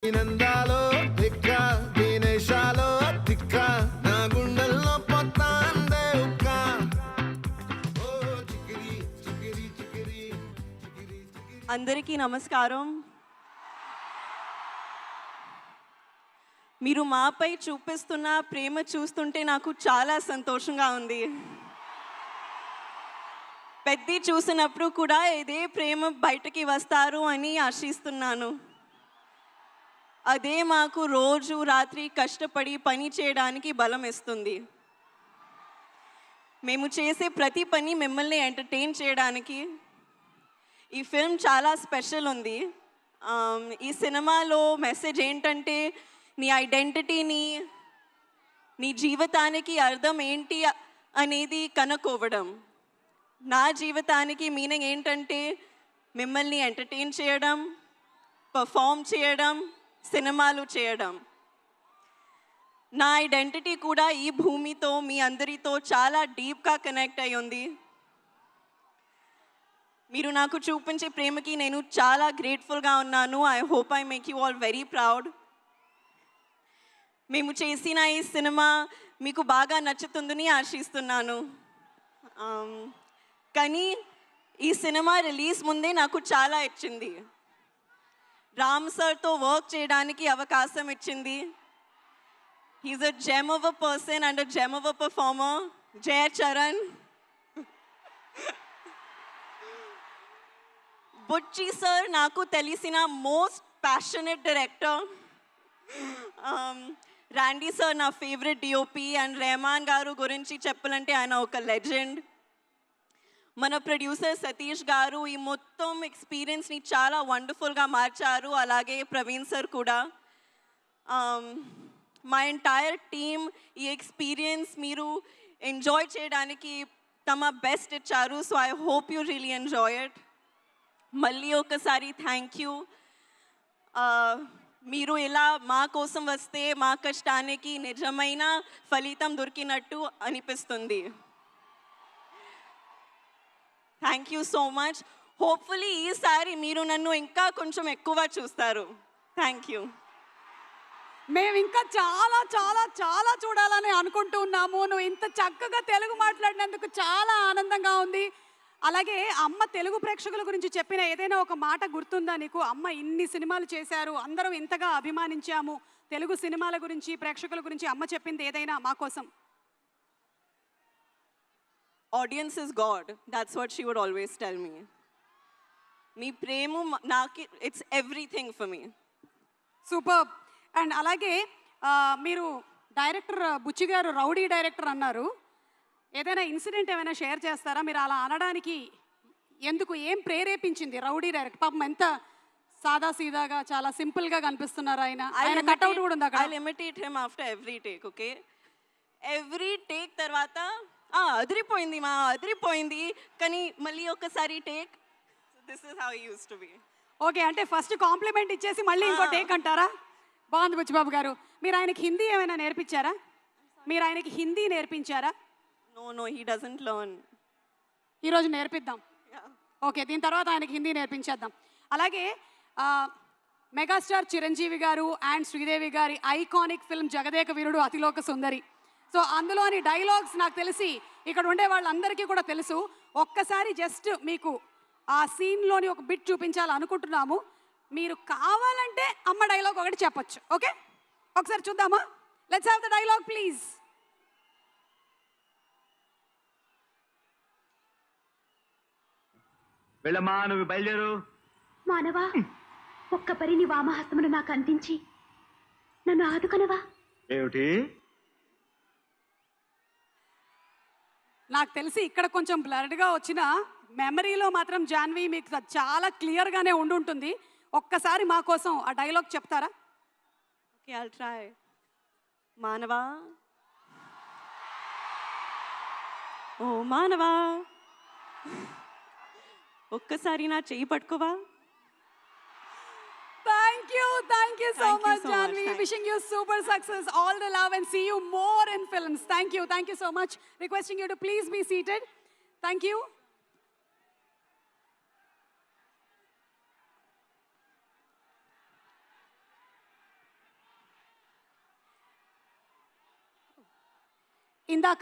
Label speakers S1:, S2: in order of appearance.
S1: నందాలో తిక్క దినేశాలో తిక్క నా గుండెల్లో పొత్తాందే ఉక్క ఓ చికిరి చికిరి చికిరి చికిరి చికిరి.
S2: అందరికీ నమస్కారం. మీరు మాపై చూపిస్తున్న ప్రేమ చూస్తుంటే నాకు చాలా సంతోషంగా ఉంది. పెద్ది చూసినప్పుడు కూడా ఇదే ప్రేమ బయటకి వస్తారు అని ఆశిస్తున్నాను. అదే మాకు రోజు రాత్రి కష్టపడి పని చేయడానికి బలం ఇస్తుంది. మేము చేసే ప్రతి పని మిమ్మల్ని ఎంటర్టైన్ చేయడానికి. ఈ ఫిల్మ్ చాలా స్పెషల్ ఉంది. ఈ సినిమాలో మెసేజ్ ఏంటంటే నీ ఐడెంటిటీని, నీ జీవితానికి అర్థం ఏంటి అనేది కనుక్కోవడం. నా జీవితానికి మీనింగ్ ఏంటంటే మిమ్మల్ని ఎంటర్టైన్ చేయడం, పర్ఫామ్ చేయడం, సినిమాలు చేయడం. నా ఐడెంటిటీ కూడా ఈ భూమితో మీ అందరితో చాలా డీప్గా కనెక్ట్ అయి ఉంది. మీరు నాకు చూపించే ప్రేమకి నేను చాలా గ్రేట్ఫుల్గా ఉన్నాను. I hope I make you all very proud. మేము చేసిన ఈ సినిమా మీకు బాగా నచ్చుతుందని ఆశిస్తున్నాను. కానీ ఈ సినిమా రిలీజ్ ముందే నాకు చాలా ఇచ్చింది. రామ్ సార్తో వర్క్ చేయడానికి అవకాశం ఇచ్చింది. He's a gem of a person and a gem of a performer. Jaya Charan. Buchi sir నాకు తెలిసిన most passionate director. Randy sir నా favourite DOP. And Rahman garu గురించి చెప్పాలంటే ఆయన ఒక లెజెండ్. మన ప్రొడ్యూసర్ సతీష్ గారు ఈ మొత్తం ఎక్స్పీరియన్స్ని చాలా వండర్ఫుల్గా మార్చారు. అలాగే ప్రవీణ్ సార్ కూడా. మా ఎంటైర్ టీమ్ ఈ ఎక్స్పీరియన్స్ మీరు ఎంజాయ్ చేయడానికి తమ బెస్ట్ ఇచ్చారు. So I hope you really enjoy it. మళ్ళీ ఒకసారి థ్యాంక్ యూ. మీరు ఇలా మా కోసం వస్తే మా కష్టానికి నిజమైన ఫలితం దొరికినట్టు అనిపిస్తుంది. Thank you so much. Hopefully ఈసారి మీరు నన్ను ఇంకా కొంచెం ఎక్కువ చూస్తారు. Thank you.
S3: మేము ఇంకా చాలా చాలా చాలా చూడాలని అనుకుంటూ ఉన్నాము. నువ్వు ఇంత చక్కగా తెలుగు మాట్లాడినందుకు చాలా ఆనందంగా ఉంది. అలాగే అమ్మ తెలుగు ప్రేక్షకుల గురించి చెప్పిన ఏదైనా ఒక మాట గుర్తుందా నీకు? అమ్మ ఇన్ని సినిమాలు చేశారు, అందరం ఇంతగా అభిమానించాము, తెలుగు సినిమాల గురించి ప్రేక్షకుల గురించి అమ్మ చెప్పింది ఏదైనా మా కోసం?
S2: Audience is God. That's what she would always tell me. మీ ప్రేమ నాకు it's everything for me.
S3: Super. And అలాగే మీరు డైరెక్టర్ బుచ్చి గారు రౌడీ డైరెక్టర్ అన్నారు. ఏదైనా ఇన్సిడెంట్ ఏమైనా షేర్ చేస్తారా? మీరు అలా అనడానికి ఎందుకు, ఏం ప్రేరేపించింది? రౌడీ డైరెక్టర్ పాపం ఎంత సాదా సీదాగా చాలా సింపుల్గా కనిపిస్తున్నారు. ఆయన కట్అవుట్ కూడా ఉంది అక్కడ.
S2: I imitate him after every take. Okay, every take తర్వాత అదిరిపోయింది కానీ మళ్ళీ ఒకసారి take. This is how he used to be.
S3: Okay, అంటే ఫస్ట్ కాంప్లిమెంట్ ఇచ్చేసి మళ్ళీ ఇంకో టేక్ అంటారా? బాగుంది బుచ్చిబాబు గారు. మీరు ఆయనకి హిందీ ఏమైనా నేర్పించారా? మీరు ఆయనకి హిందీ నేర్పించారా?
S2: No he doesn't learn.
S3: ఈరోజు నేర్పిద్దాం. ఓకే, దీని తర్వాత ఆయనకి హిందీ నేర్పించేద్దాం. అలాగే మెగాస్టార్ చిరంజీవి గారు అండ్ శ్రీదేవి గారి iconic film Jagadeka Veerudu Athiloka Sundari. So అందులోని డైలాగ్స్ నాకు తెలిసి ఇక్కడ ఉండే వాళ్ళందరికీ కూడా తెలుసు. ఒక్కసారి జస్ట్ మీకు ఆ సీన్లోని ఒక బిట్ చూపించాలనుకుంటున్నాము. మీరు కావాలంటే అమ్మ డైలాగ్ ఒకటి చెప్పొచ్చు. ఓకే, ఒకసారి చూద్దామా? Let's have the dialogue please.
S4: వెళ్ళమ్మా, నువ్వు బయలుదేరు.
S5: మానవా, ఒక్క పరి నీ వామహస్తమును నాకు అందించి నన్ను ఆదుకొనవా?
S4: ఏమిటి?
S3: నాకు తెలిసి ఇక్కడ కొంచెం బ్లర్డ్గా వచ్చిన మెమరీలో మాత్రం జాన్వి మీకు చాలా క్లియర్గానే ఉండుంటుంది. ఒక్కసారి మా కోసం ఆ డైలాగ్ చెప్తారా?
S2: Okay, I'll try. మానవా, ఓ మానవా, ఒక్కసారి నా చెయ్యి పట్టుకోవా?
S3: Thank you so much, Janvi.
S2: Thank
S3: Wishing you super success, all the love, and see you more in films. Thank you so much. Requesting you to please be seated. Thank you. ఇందాక